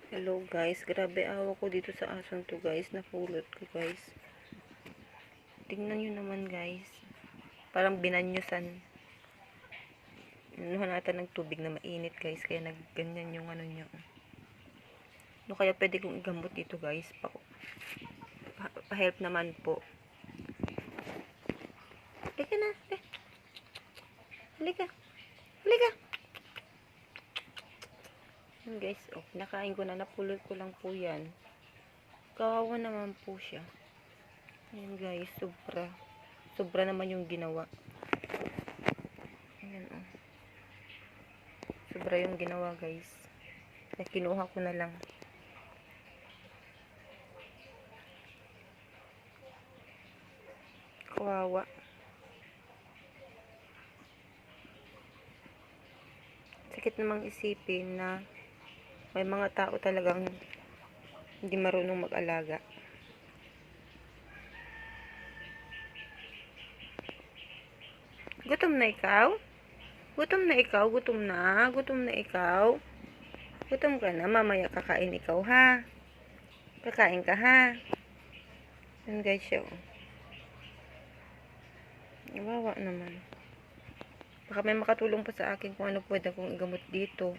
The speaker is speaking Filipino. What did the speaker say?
Hello guys, grabe awa ko dito sa asong to guys, napulot ko guys. Tingnan nyo naman guys, parang binanyusan. Inuhan natin ng tubig na mainit guys, kaya nagganyan yung ano nyo. No, kaya pwede kong igamot dito guys, pa-help naman po. Halika na, halika, halika. Guys, oh, nakain ko na, napulot ko lang po yan. Kawawa naman po siya. Ayan guys, sobra naman yung ginawa. Ayan, oh. Sobra yung ginawa guys. Na kinuha ko na lang. Kawawa. Sakit namang isipin na may mga tao talagang hindi marunong mag-alaga. Gutom na ikaw? Gutom na ikaw? Gutom na? Gutom na ikaw? Gutom ka na? Mamaya kakain ikaw ha? Kakain ka ha? Yan guys siya. Kawawa naman. Baka may makatulong pa sa akin kung ano pwede kong igamot dito.